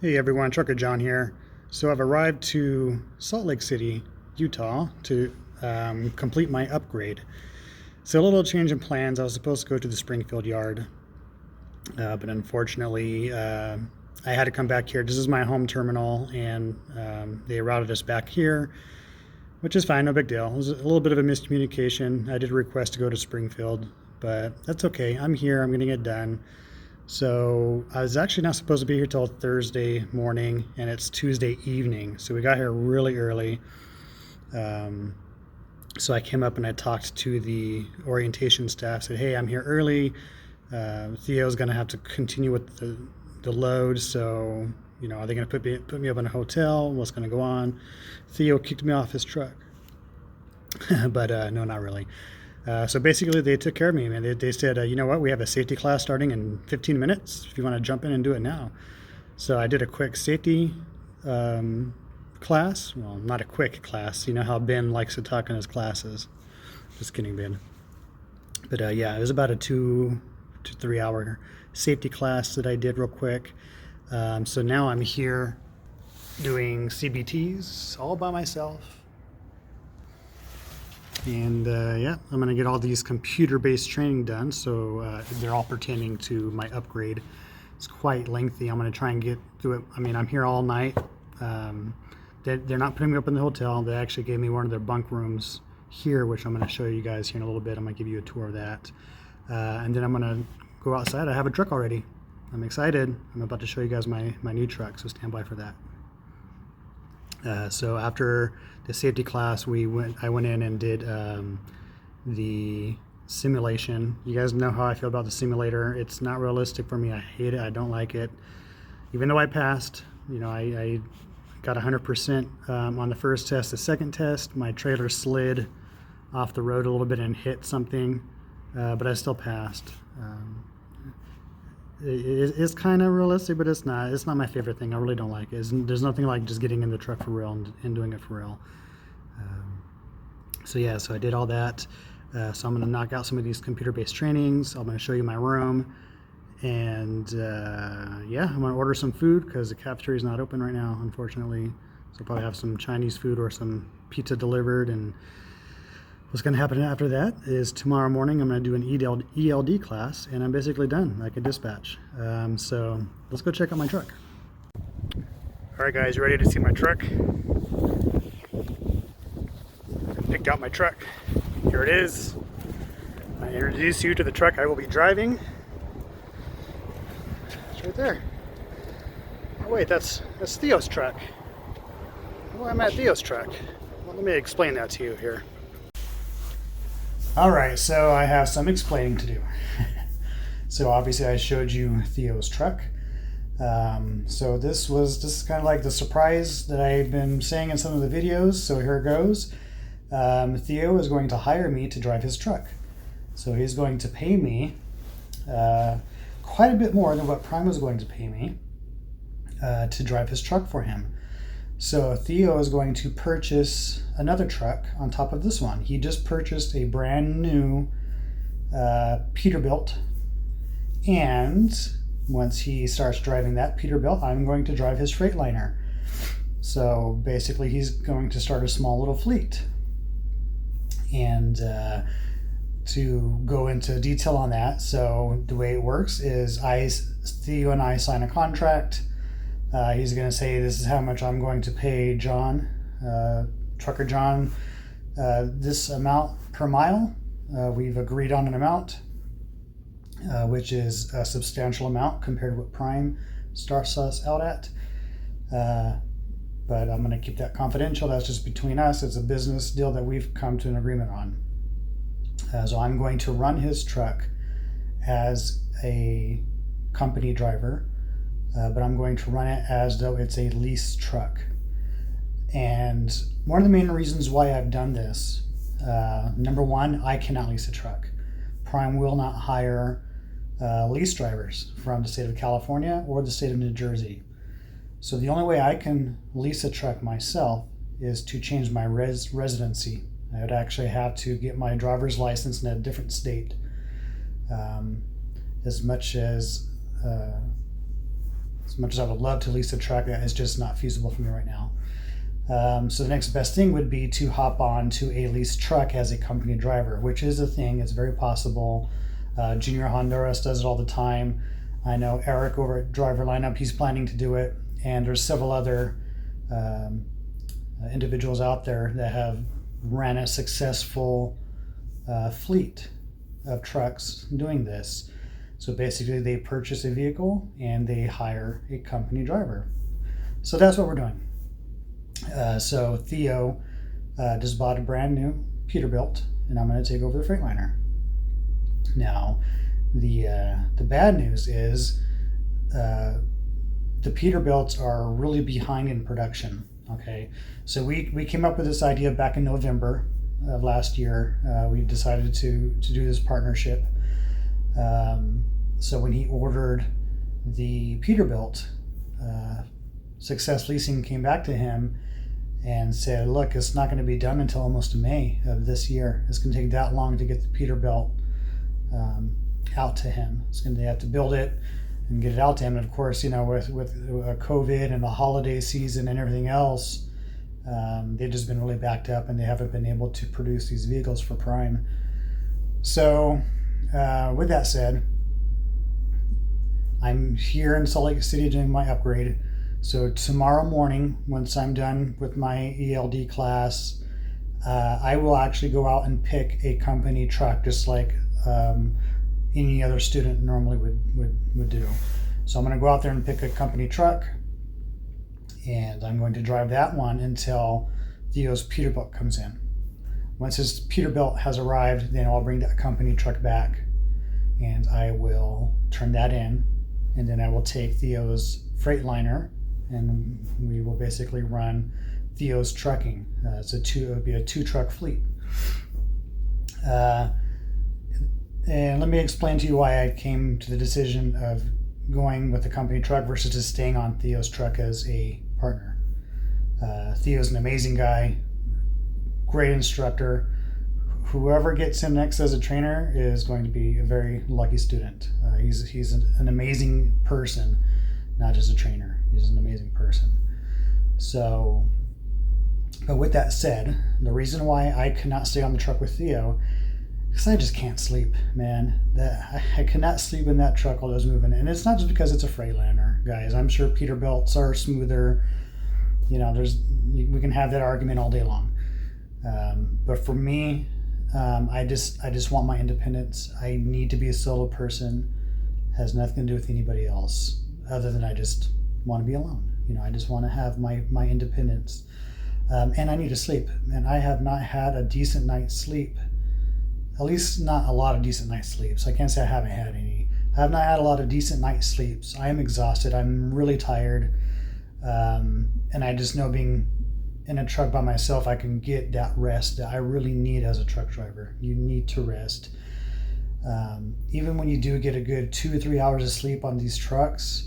Hey everyone, Trucker John here. So I've arrived to Salt Lake City, Utah to complete my upgrade. So a little change in plans. I was supposed to go to the Springfield yard, but unfortunately I had to come back here. This is my home terminal and they routed us back here, which is fine, no big deal. It was a little bit of a miscommunication. I did request to go to Springfield, but that's okay. I'm here, I'm getting it done. So I was actually not supposed to be here till Thursday morning, and it's Tuesday evening. So we got here really early. Um, so I came up and I talked to the orientation staff. Said, "Hey, I'm here early. Theo's going to have to continue with the load. So are they going to put me up in a hotel? What's going to go on?" Theo kicked me off his truck, but no, not really. So basically, they took care of me, man. They said, you know what, we have a safety class starting in 15 minutes if you want to jump in and do it now. So I did a quick safety class. Well, not a quick class. You know how Ben likes to talk in his classes. Just kidding, Ben. But yeah, it was about a 2 to 3 hour safety class that I did real quick. So now I'm here doing CBTs all by myself. And yeah, I'm going to get all these computer-based training done, so they're all pertaining to my upgrade. It's quite lengthy. I'm going to try and get through it. I mean, I'm here all night. They're not putting me up in the hotel. They actually gave me one of their bunk rooms here, which I'm going to show you guys here in a little bit. I'm going to give you a tour of that. And then I'm going to go outside. I have a truck already. I'm excited. I'm about to show you guys my new truck, so stand by for that. So after the safety class, I went in and did the simulation. You guys know how I feel about the simulator. It's not realistic for me. I hate it. I don't like it. Even though I passed, I got 100% on the first test. The second test, my trailer slid off the road a little bit and hit something, but I still passed. It's kind of realistic, but it's not. It's not my favorite thing. I really don't like it. There's nothing like just getting in the truck for real and doing it for real. So yeah, so I did all that. So I'm going to knock out some of these computer-based trainings. I'm going to show you my room. And yeah, I'm going to order some food because the cafeteria is not open right now, unfortunately. So I'll probably have some Chinese food or some pizza delivered. And what's going to happen after that is tomorrow morning I'm going to do an ELD class, and I'm basically done. I can dispatch. So let's go check out my truck. All right, guys, you ready to see my truck? I picked out my truck. Here it is. I introduce you to the truck I will be driving. It's right there. Oh wait, that's Theo's truck. Oh, I'm at Theo's truck. Well, let me explain that to you here. Alright, so I have some explaining to do. So obviously I showed you Theo's truck. So this is kind of like the surprise that I've been saying in some of the videos, so here it goes. Theo is going to hire me to drive his truck. So he's going to pay me quite a bit more than what Prime was going to pay me to drive his truck for him. So Theo is going to purchase another truck on top of this one. He just purchased a brand new Peterbilt, and once he starts driving that Peterbilt, I'm going to drive his Freightliner. So basically he's going to start a small little fleet. And to go into detail on that, so the way it works is Theo and I sign a contract. He's going to say, this is how much I'm going to pay John, Trucker John, this amount per mile. We've agreed on an amount, which is a substantial amount compared to what Prime starts us out at. But I'm going to keep that confidential. That's just between us. It's a business deal that we've come to an agreement on. So I'm going to run his truck as a company driver. But I'm going to run it as though it's a lease truck. And one of the main reasons why I've done this, number one, I cannot lease a truck. Prime will not hire lease drivers from the state of California or the state of New Jersey. So the only way I can lease a truck myself is to change my residency. I would actually have to get my driver's license in a different state. As much as As much as I would love to lease a truck, it's just not feasible for me right now. So the next best thing would be to hop on to a leased truck as a company driver, which is a thing. It's very possible. Junior Honduras does it all the time. I know Eric over at Driver Lineup, he's planning to do it. And there's several other individuals out there that have ran a successful fleet of trucks doing this. So basically they purchase a vehicle and they hire a company driver. So that's what we're doing. So Theo just bought a brand new Peterbilt, and I'm going to take over the Freightliner. Now, the bad news is the Peterbilts are really behind in production. Okay, so we came up with this idea back in November of last year. We decided to do this partnership. So when he ordered the Peterbilt, Success Leasing came back to him and said, look, it's not going to be done until almost May of this year. It's going to take that long to get the Peterbilt out to him. They have to build it and get it out to him. And of course, with COVID and the holiday season and everything else, they've just been really backed up, and they haven't been able to produce these vehicles for Prime. So with that said, I'm here in Salt Lake City doing my upgrade. So tomorrow morning, once I'm done with my ELD class, I will actually go out and pick a company truck, just like any other student normally would do. So I'm going to go out there and pick a company truck, and I'm going to drive that one until Theo's Peterbilt comes in. Once his Peterbilt has arrived, then I'll bring that company truck back, and I will turn that in, and then I will take Theo's Freightliner, and we will basically run Theo's trucking. It would be a 2-truck fleet. And let me explain to you why I came to the decision of going with the company truck versus just staying on Theo's truck as a partner. Theo's an amazing guy, great instructor. Whoever gets him next as a trainer is going to be a very lucky student. He's an amazing person, not just a trainer. He's an amazing person. So, but with that said, the reason why I could not stay on the truck with Theo, because I just can't sleep, man. I cannot sleep in that truck while I was moving. And it's not just because it's a Freightliner, guys. I'm sure Peterbilts are smoother. We can have that argument all day long. But for me, I just want my independence. I need to be a solo person. It has nothing to do with anybody else, other than I just want to be alone. I just want to have my independence. And I need to sleep. And I have not had a decent night's sleep. At least not a lot of decent night's sleeps. I can't say I haven't had any. I have not had a lot of decent night's sleeps. I am exhausted. I'm really tired. And I just know being in a truck by myself, I can get that rest that I really need as a truck driver. You need to rest. Even when you do get a good 2 or 3 hours of sleep on these trucks,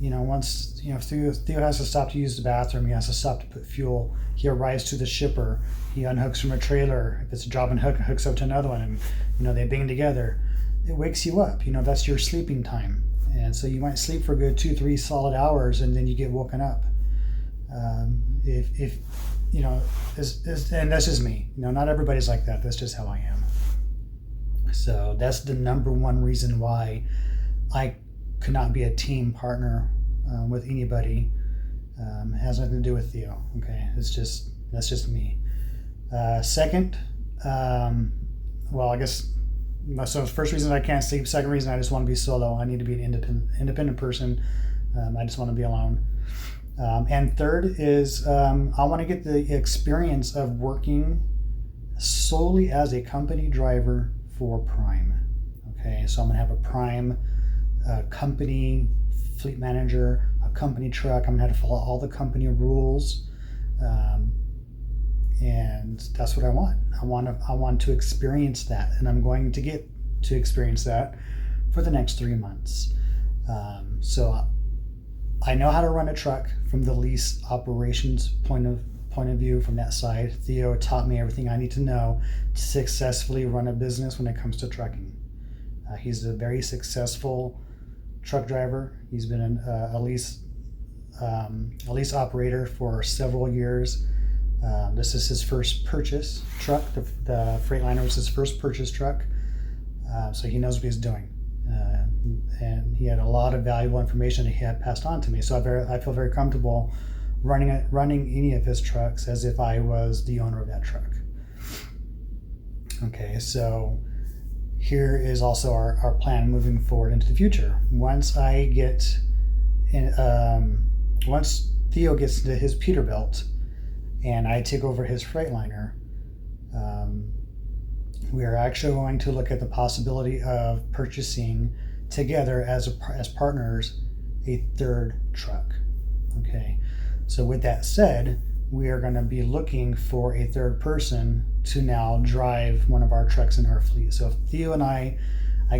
once Theo has to stop to use the bathroom, he has to stop to put fuel, he arrives to the shipper, he unhooks from a trailer, if it's a job and hooks up to another one, and they bang together, it wakes you up. That's your sleeping time. And so you might sleep for a good 2-3 solid hours, and then you get woken up. And that's just me. Not everybody's like that. That's just how I am. So that's the number one reason why I could not be a team partner with anybody. It has nothing to do with Theo. Okay, that's just me. Second, I guess. So first reason I can't sleep. Second reason I just want to be solo. I need to be an independent person. I just want to be alone. And third is I want to get the experience of working solely as a company driver for Prime. Okay, so I'm going to have a Prime company fleet manager, a company truck. I'm going to have to follow all the company rules. And that's what I want. I want to experience that, and I'm going to get to experience that for the next 3 months. So I know how to run a truck from the lease operations point of view from that side. Theo taught me everything I need to know to successfully run a business when it comes to trucking. He's a very successful truck driver. He's been a lease operator for several years. This is his first purchase truck. The Freightliner was his first purchase truck, so he knows what he's doing. And he had a lot of valuable information that he had passed on to me. So I feel very comfortable running any of his trucks as if I was the owner of that truck. Okay, so here is also our plan moving forward into the future. Once Theo gets into his Peterbilt and I take over his Freightliner, we are actually going to look at the possibility of purchasing together as partners a third truck. Okay, so with that said, we are going to be looking for a third person to now drive one of our trucks in our fleet. So if Theo and I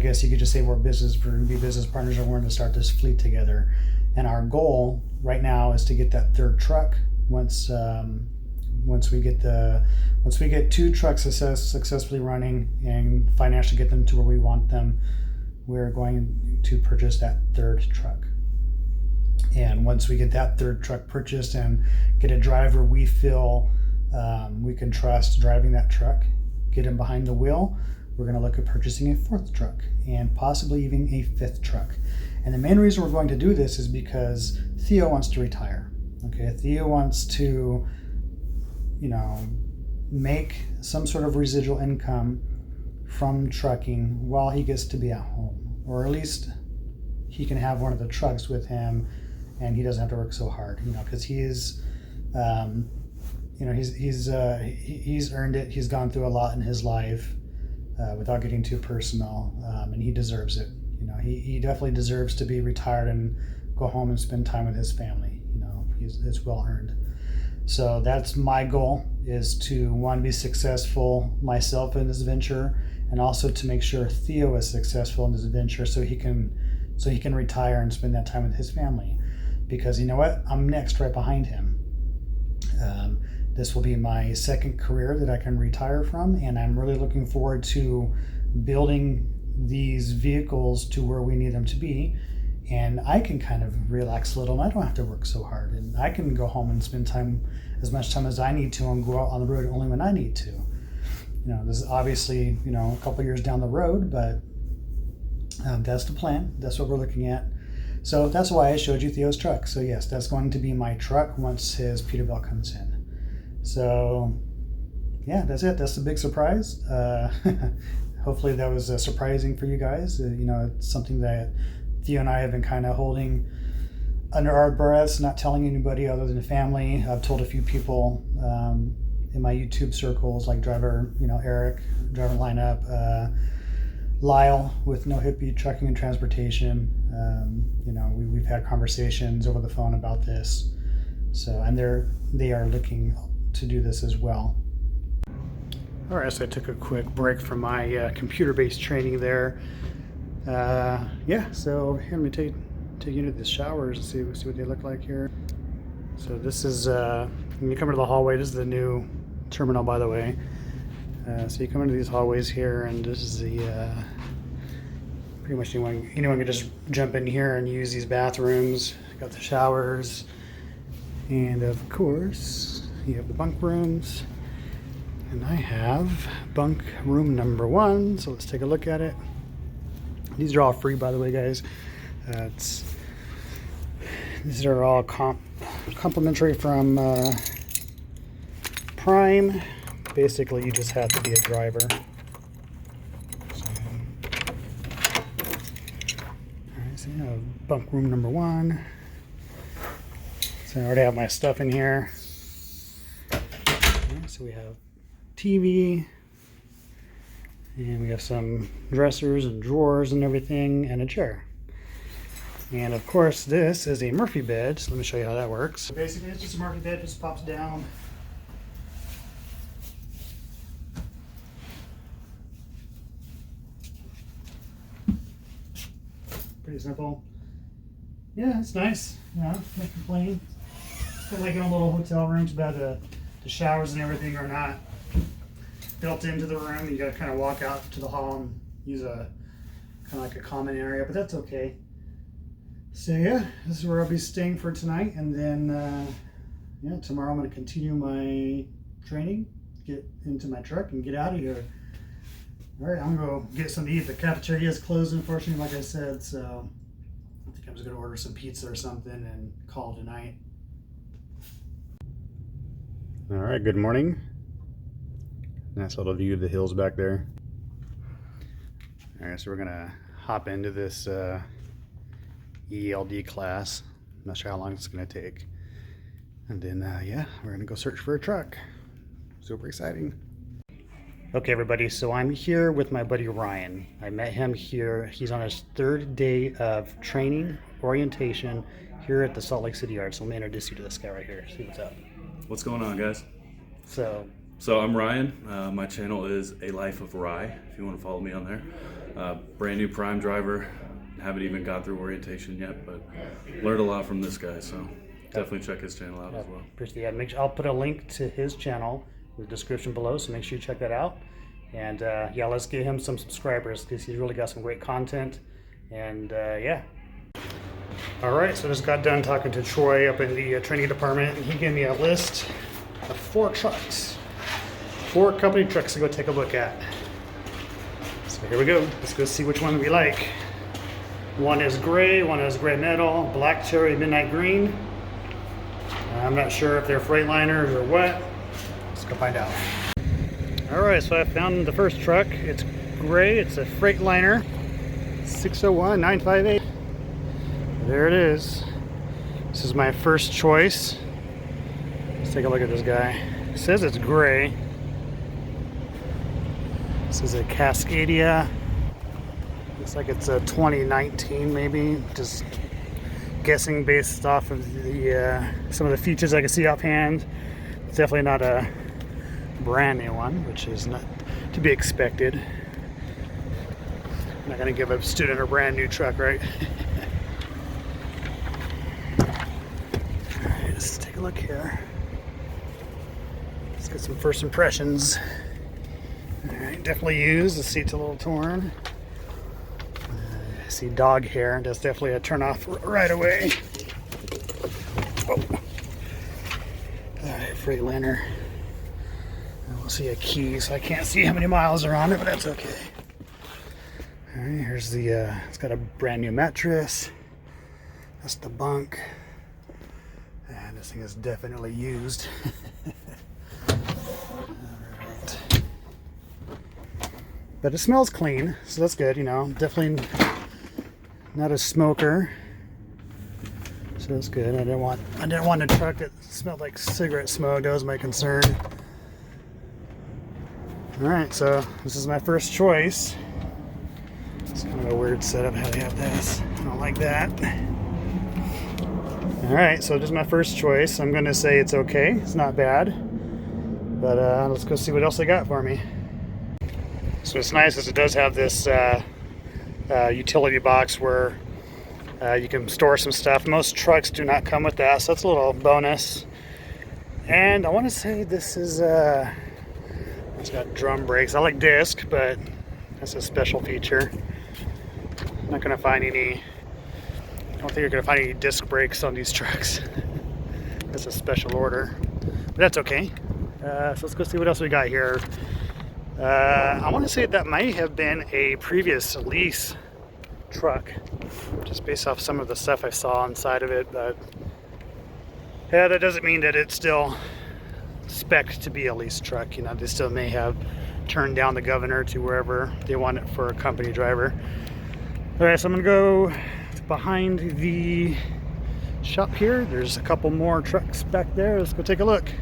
guess you could just say we're going to be business partners, and we're going to start this fleet together. And our goal right now is to get that third truck. Once we get 2 trucks successfully running and financially get them to where we want them, we're going to purchase that third truck. And once we get that third truck purchased and get a driver we feel we can trust driving that truck, get him behind the wheel, we're going to look at purchasing a 4th truck and possibly even a 5th truck. And the main reason we're going to do this is because Theo wants to retire. Okay, Theo wants to, make some sort of residual income from trucking while he gets to be at home, or at least he can have one of the trucks with him and he doesn't have to work so hard, because he's earned it. He's gone through a lot in his life, without getting too personal, and he deserves it. He definitely deserves to be retired and go home and spend time with his family. It's well earned. So that's my goal, is to, one, be successful myself in this venture, and also to make sure Theo is successful in this venture so he can retire and spend that time with his family. Because you know what? I'm next right behind him. This will be my second career that I can retire from, and I'm really looking forward to building these vehicles to where we need them to be. And I can kind of relax a little, and I don't have to work so hard, and I can go home and spend as much time as I need to and go out on the road only when I need to. This is obviously, a couple years down the road, but that's the plan. That's what we're looking at. So that's why I showed you Theo's truck. So yes, that's going to be my truck once his Peterbilt comes in. So yeah, that's it. That's the big surprise. Hopefully that was surprising for you guys. It's something that Theo and I have been kind of holding under our breaths, not telling anybody other than the family. I've told a few people in my YouTube circles, like driver, Eric, driver lineup, Lyle with No Hippie Trucking and Transportation. We've had conversations over the phone about this. So, and they are looking to do this as well. All right, so I took a quick break from my computer-based training there. So here, let me take you into the showers and see what they look like here. So this is when you come into the hallway, this is the new terminal, by the way. So you come into these hallways here, and this is the pretty much anyone can just jump in here and use these bathrooms. Got the showers, and of course you have the bunk rooms. And I have bunk room number 1. So let's take a look at it. These are all free, by the way, guys. These are all complimentary from Prime. Basically, you just have to be a driver. Alright, so bunk room number 1. So I already have my stuff in here. Alright, so we have TV. And we have some dressers and drawers and everything, and a chair. And of course, this is a Murphy bed. So let me show you how that works. So basically, it's just a Murphy bed, just pops down. Pretty simple. Yeah, it's nice. Can't complain. It's kind of like in a little hotel room, but the showers and everything are not built into the room. You got to kind of walk out to the hall and use a kind of like a common area, but that's okay. So yeah, this is where I'll be staying for tonight, and then yeah, tomorrow I'm going to continue my training, get into my truck, and get out of here. All right, I'm going to go get something to eat. The cafeteria is closed, unfortunately, like I said, so I think I'm just going to order some pizza or something and call it a night. All right, good morning. Nice little view of the hills back there. All right, so we're going to hop into this ELD class. I'm not sure how long it's going to take. And then, yeah, we're going to go search for a truck. Super exciting. Okay, everybody, so I'm here with my buddy Ryan. I met him here. He's on his third day of training, orientation, here at the Salt Lake City Yard. So I'm going to introduce you to this guy right here. See what's up. What's going on, guys? So I'm Ryan. My channel is A Life of Rye, if you want to follow me on there. Brand new prime driver. Haven't even got through orientation yet, but learned a lot from this guy, so definitely check his channel out as well. Appreciate it. I'll put a link to his channel in the description below, so make sure you check that out. And yeah, let's get him some subscribers because he's really got some great content. And yeah. All right, so just got done talking to Troy up in the training department, and he gave me a list of 4 trucks, 4 company trucks to go take a look at. So here we go. Let's go see which one we like. One is gray, one is gray metal, black cherry, midnight green. I'm not sure if they're Freightliners or what. Let's go find out. All right, so I found the first truck. It's gray. It's a Freightliner 601-958. There it is. This is my first choice. Let's take a look at this guy. It says it's gray. This is a Cascadia. Looks like it's a 2019 maybe. Just guessing based off of the some of the features I can see offhand. It's definitely not a brand new one, which is not to be expected. I'm not going to give a student a brand new truck, right? Alright, let's take a look here. Let's get some first impressions. Alright, definitely used. The seat's a little torn. I see dog hair. That's definitely a turn off right away. Oh. Alright, Freightliner. I don't see a key, so I can't see how many miles are on it, but that's okay. Alright, here's the, it's got a brand new mattress. That's the bunk. And this thing is definitely used. Alright. But it smells clean, so that's good, you know. Definitely not a smoker. So that's good. I didn't want a truck that smelled like cigarette smoke. That was my concern. Alright, so this is my first choice. It's kind of a weird setup how they have this. I don't like that. Alright, so this is my first choice. I'm going to say it's okay. It's not bad. But let's go see what else they got for me. So what's nice is it does have this utility box where you can store some stuff. Most trucks do not come with that, so that's a little bonus. And I want to say this is... it's got drum brakes. I like disc, but that's a special feature. I'm not going to find any... I don't think you're going to find any disc brakes on these trucks. That's a special order. But that's okay. So let's go see what else we got here. I want to say that might have been a previous lease truck, just based off some of the stuff I saw inside of it. But yeah, that doesn't mean that it's still spec'd to be a lease truck. You know, they still may have turned down the governor to wherever they want it for a company driver. All right, so I'm gonna go behind the shop here. There's a couple more trucks back there. Let's go take a look.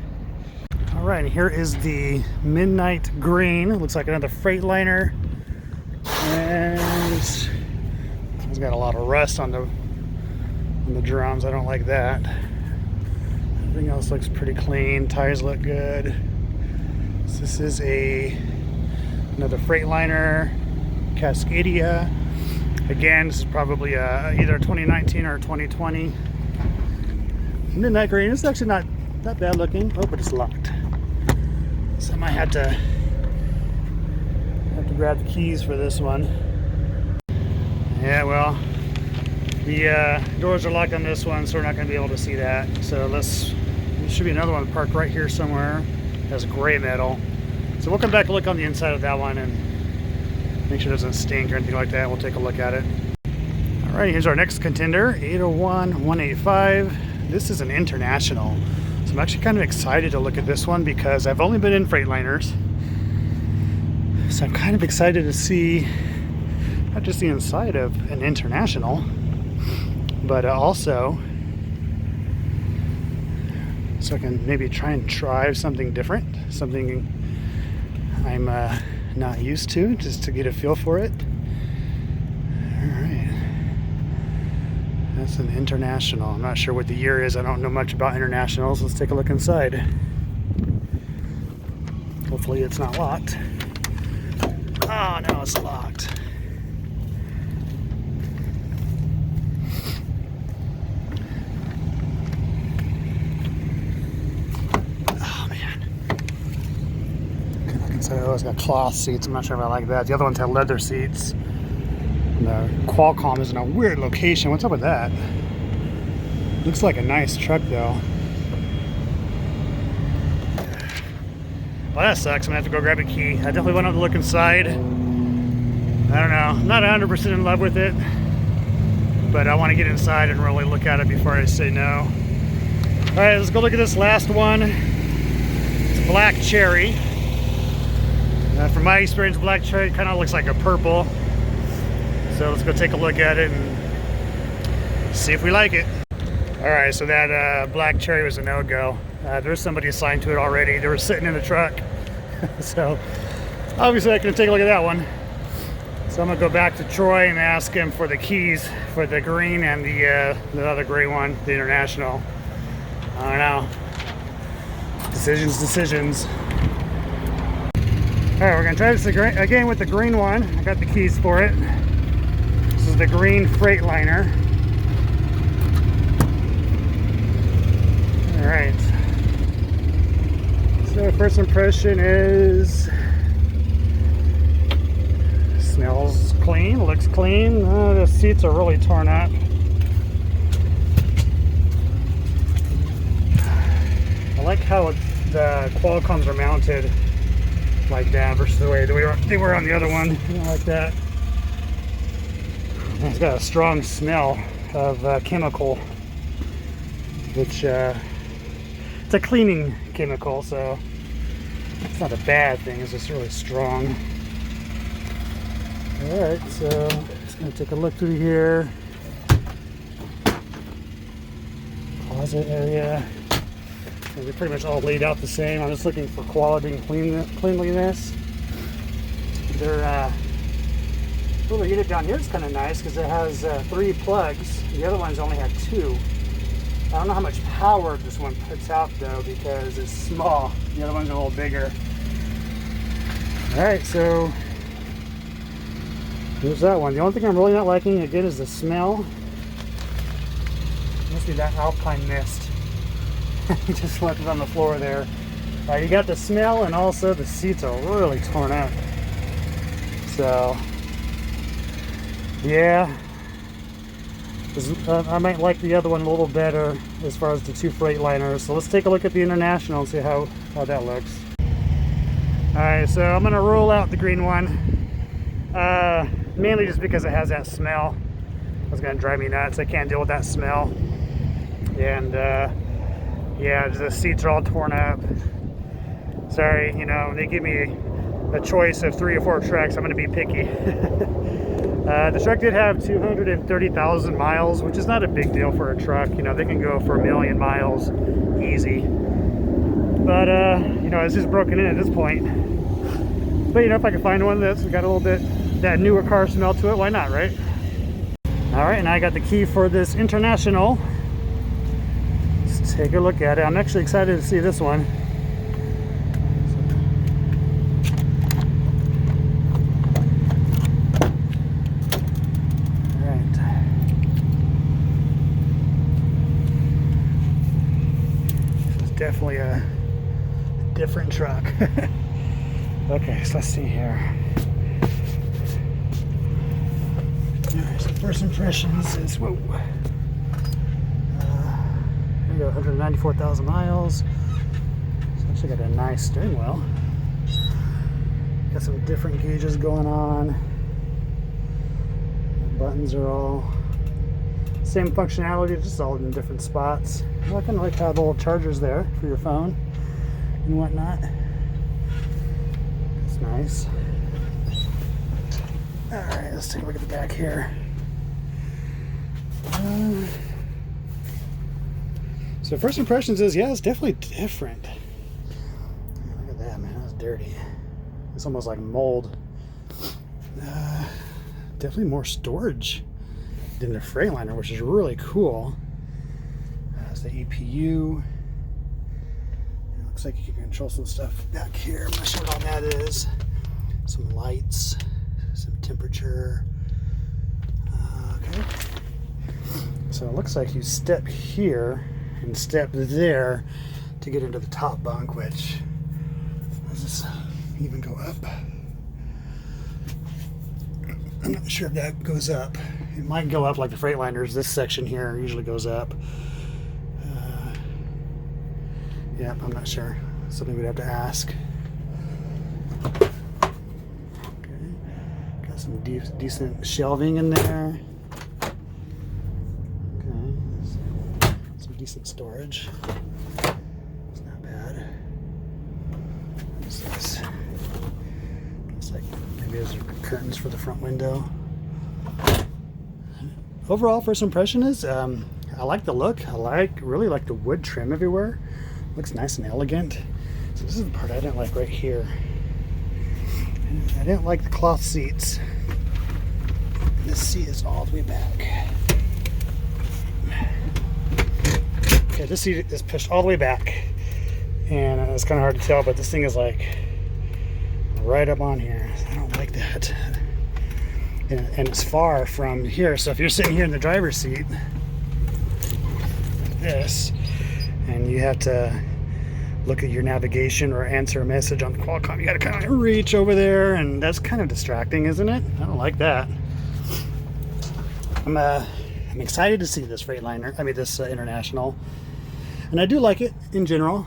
All right, here is the midnight green. Looks like another Freightliner, and it's got a lot of rust on the drums. I don't like that. Everything else looks pretty clean. Tires look good. So this is another Freightliner, Cascadia. Again, this is probably either 2019 or 2020. Midnight green. It's actually not that bad looking. Oh, but it's locked. So I might have to grab the keys for this one. Yeah, well, The doors are locked on this one, so we're not going to be able to see that. So there should be another one parked right here somewhere. It has gray metal. So we'll come back and look on the inside of that one and make sure it doesn't stink or anything like that. We'll take a look at it. Alright, here's our next contender, 801-185. This is an international. So I'm actually kind of excited to look at this one because I've only been in Freightliners. So I'm kind of excited to see not just the inside of an international, but also so I can maybe try and drive something different, something I'm not used to, just to get a feel for it. Alright, that's an international. I'm not sure what the year is. I don't know much about internationals. Let's take a look inside. Hopefully it's not locked. Oh no, it's locked. So it's got cloth seats. I'm not sure if I like that. The other ones have leather seats. And the Qualcomm is in a weird location. What's up with that? Looks like a nice truck though. Well, that sucks. I'm gonna have to go grab a key. I definitely went up to look inside. I don't know. I'm not 100% in love with it, but I want to get inside and really look at it before I say no. All right, let's go look at this last one. It's black cherry. From my experience, black cherry kind of looks like a purple. So let's go take a look at it and see if we like it. All right, so that black cherry was a no-go. There's somebody assigned to it already. They were sitting in the truck. So obviously I can take a look at that one. So I'm gonna go back to Troy and ask him for the keys for the green and the other gray one, the international. I don't know. Decisions. All right, we're gonna try this again with the green one. I got the keys for it. This is the green Freightliner. All right. So first impression is, smells clean, looks clean. The seats are really torn up. I like how the Qualcomms are mounted like that versus the way they were on the other one, like that. And it's got a strong smell of chemical, which it's a cleaning chemical, so it's not a bad thing. It's just really strong. All right, so just gonna take a look through here. Closet area. They're pretty much all laid out the same. I'm just looking for quality and cleanliness. They're the unit down here is kind of nice because it has 3 plugs. The other ones only had 2. I don't know how much power this one puts out though because it's small. The other one's a little bigger. All right, so there's that one. The only thing I'm really not liking again is the smell. Must be that alpine mist. Just left it on the floor there. You got the smell, and also the seats are really torn up. So, yeah, I might like the other one a little better as far as the 2 Freightliners. So let's take a look at the International and see how that looks. All right, so I'm gonna roll out the green one, mainly just because it has that smell. It's gonna drive me nuts. I can't deal with that smell, and yeah, the seats are all torn up. Sorry, you know, when they give me a choice of 3 or 4 trucks, I'm going to be picky. The truck did have 230,000 miles, which is not a big deal for a truck. You know, they can go for 1,000,000 miles easy. But, you know, it's just broken in at this point. But, you know, if I can find one that's got a little bit that newer car smell to it, why not, right? All right, and I got the key for this International. Take a look at it. I'm actually excited to see this one. All right. This is definitely a different truck. Okay, so let's see here. There's first impressions is, whoa. Here we go, 194,000 miles. It's actually got a nice steering wheel. Got some different gauges going on. The buttons are all same functionality, just all in different spots. I kind of like how the little charger's there for your phone and whatnot. It's nice. Alright, let's take a look at the back here. So first impressions is, yeah, it's definitely different. Look at that, man, that's dirty. It's almost like mold. Definitely more storage than the Freightliner, which is really cool. That's the EPU. It looks like you can control some stuff back here. I'm not sure what all that is. Some lights, some temperature. Okay. So it looks like you step here and step there to get into the top bunk, which, does this even go up? I'm not sure if that goes up. It might go up like the Freightliners. This section here usually goes up. Yep, I'm not sure. Something we'd have to ask. Okay. Got some decent shelving in there. Okay. Some decent storage. It's not bad. What's this? Looks like maybe those are curtains for the front window. Overall, first impression is I like the look. Really like the wood trim everywhere. Looks nice and elegant. So this is the part I didn't like right here. I didn't like the cloth seats. This seat is all the way back. Okay, this seat is pushed all the way back, and it's kind of hard to tell, but this thing is like right up on here. I don't like that. And it's far from here, so if you're sitting here in the driver's seat like this, and you have to look at your navigation or answer a message on the Qualcomm, you got to kind of reach over there, and that's kind of distracting, isn't it? I don't like that. I'm excited to see this Freightliner, this International, and I do like it in general.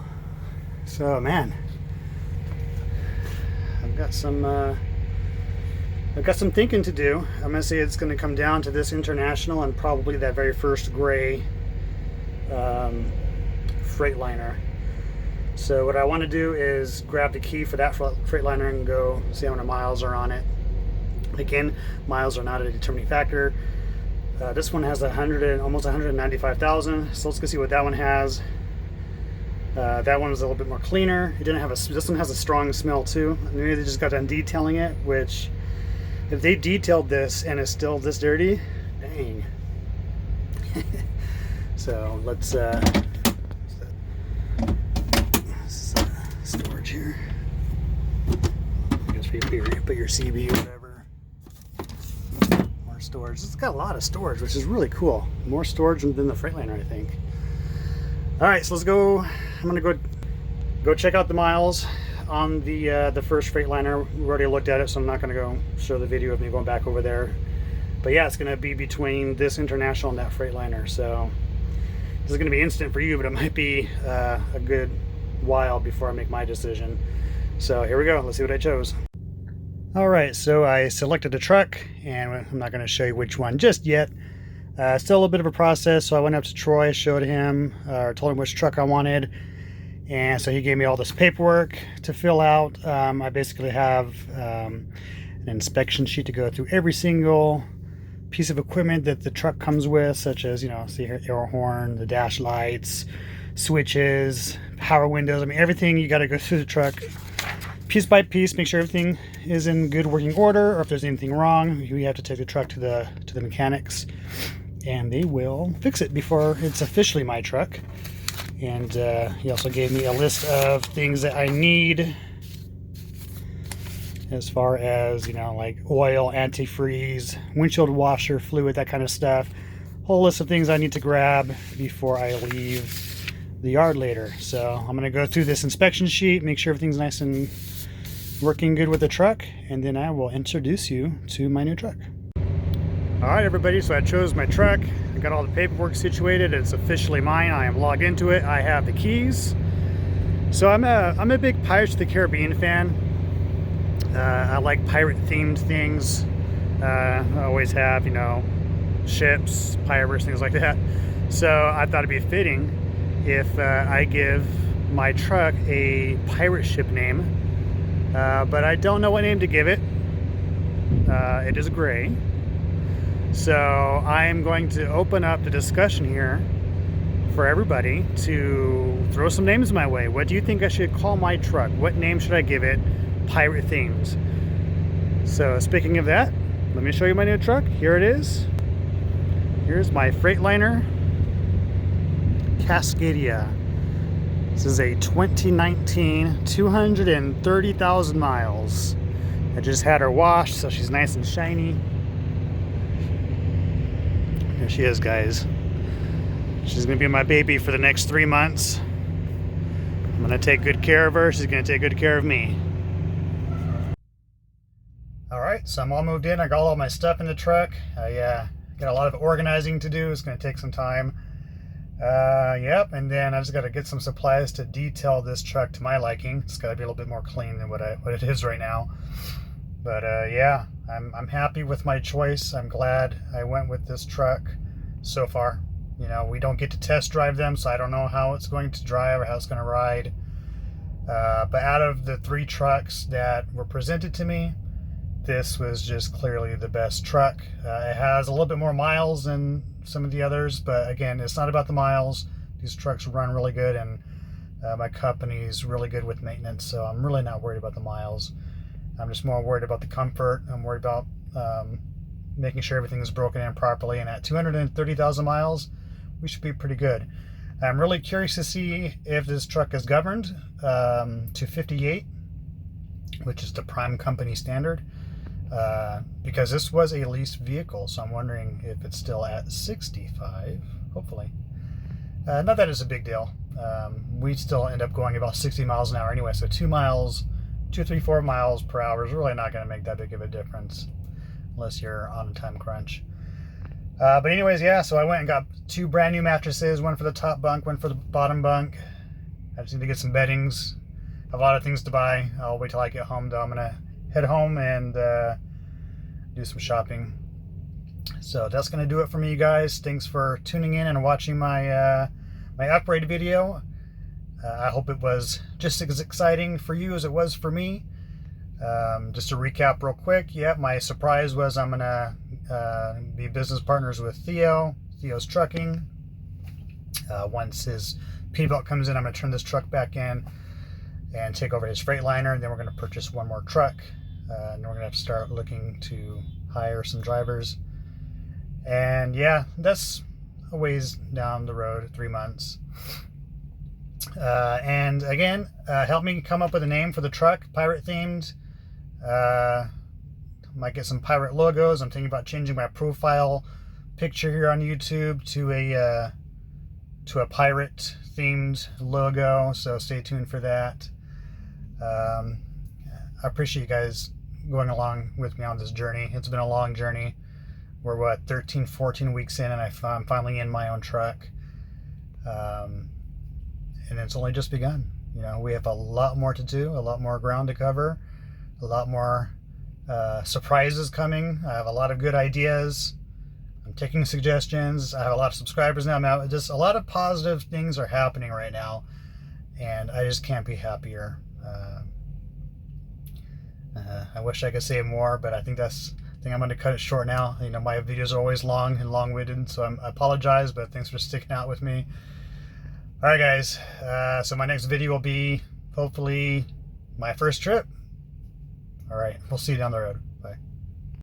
So man, I've got some thinking to do. I'm gonna say it's gonna come down to this International and probably that very first gray Freightliner. So what I want to do is grab the key for that Freightliner and go see how many miles are on it. Again, miles are not a determining factor. This one has almost 195,000. So let's go see what that one has. That one was a little bit more cleaner. It didn't have this one has a strong smell too. Maybe they just got done detailing it, which if they detailed this and it's still this dirty, dang. So let's storage here. I guess put your CB or whatever. More storage. It's got a lot of storage, which is really cool. More storage than the Freightliner, I think. All right, so let's go. I'm gonna go check out the miles on the first Freightliner. We already looked at it, so I'm not gonna go show the video of me going back over there. But yeah, it's gonna be between this International and that Freightliner. So this is gonna be instant for you, but it might be a good while before I make my decision. So here we go. Let's see what I chose. All right, so I selected a truck, and I'm not gonna show you which one just yet. Still a little bit of a process, so I went up to Troy, showed him, told him which truck I wanted, and so he gave me all this paperwork to fill out. I basically have an inspection sheet to go through every single piece of equipment that the truck comes with, such as, see here, air horn, the dash lights, switches, power windows. Everything you got to go through the truck piece by piece, make sure everything is in good working order, or if there's anything wrong, we have to take the truck to the mechanics, and they will fix it before it's officially my truck. And he also gave me a list of things that I need as far as, like oil, antifreeze, windshield washer fluid, that kind of stuff. Whole list of things I need to grab before I leave the yard later. So I'm going to go through this inspection sheet, make sure everything's nice and working good with the truck, and then I will introduce you to my new truck. All right, everybody, so I chose my truck. I got all the paperwork situated. It's officially mine. I am logged into it. I have the keys. So I'm a big Pirates of the Caribbean fan. I like pirate-themed things. I always have, you know, ships, pirates, things like that. So I thought it'd be fitting if I give my truck a pirate ship name, but I don't know what name to give it. It is gray. So I am going to open up the discussion here for everybody to throw some names my way. What do you think I should call my truck? What name should I give it? Pirate themed. So speaking of that, let me show you my new truck. Here it is. Here's my Freightliner Cascadia. This is a 2019, 230,000 miles. I just had her washed, so she's nice and shiny. Here she is, guys. She's gonna be my baby for the next 3 months. I'm gonna take good care of her. She's gonna take good care of me. All right, so I'm all moved in. I got all my stuff in the truck. I got a lot of organizing to do. It's gonna take some time. Yep, and then I just gotta get some supplies to detail this truck to my liking. It's gotta be a little bit more clean than what it is right now. But yeah, I'm happy with my choice. I'm glad I went with this truck so far. You know, we don't get to test drive them, so I don't know how it's going to drive or how it's going to ride. But out of the 3 trucks that were presented to me, this was just clearly the best truck. It has a little bit more miles than some of the others, but again, it's not about the miles. These trucks run really good, and my company's really good with maintenance, so I'm really not worried about the miles. I'm just more worried about the comfort. I'm worried about making sure everything is broken in properly, and at 230,000 miles, we should be pretty good. I'm really curious to see if this truck is governed to 58, which is the prime company standard, because this was a leased vehicle, so I'm wondering if it's still at 65, hopefully. Not that it's a big deal. We still end up going about 60 miles an hour anyway, so 2 miles, 2, 3, 4 miles per hour is really not going to make that big of a difference unless you're on a time crunch. But anyways, yeah, so I went and got 2 brand new mattresses, one for the top bunk, one for the bottom bunk. I just need to get some beddings. I have a lot of things to buy. I'll wait till I get home, though. I'm going to head home and do some shopping. So that's going to do it for me, you guys. Thanks for tuning in and watching my my upgrade video. I hope it was just as exciting for you as it was for me. Just to recap real quick, yeah, my surprise was I'm gonna be business partners with Theo's Trucking. Once his Peterbilt comes in, I'm gonna turn this truck back in and take over his Freightliner, and then we're gonna purchase one more truck, and then we're gonna have to start looking to hire some drivers. And yeah, that's a ways down the road, 3 months. And again, help me come up with a name for the truck, pirate themed. Might get some pirate logos. I'm thinking about changing my profile picture here on YouTube to a pirate themed logo, so stay tuned for that. I appreciate you guys going along with me on this journey. It's been a long journey. We're what, 13, 14 weeks in, and I'm finally in my own truck. And it's only just begun. You know, we have a lot more to do, a lot more ground to cover, a lot more surprises coming. I have a lot of good ideas. I'm taking suggestions. I have a lot of subscribers now. Just a lot of positive things are happening right now, and I just can't be happier. I wish I could say more, but I think I'm going to cut it short now. You know, my videos are always long and long-winded, so I apologize, but thanks for sticking out with me. All right, guys, so my next video will be hopefully my first trip. All right, we'll see you down the road.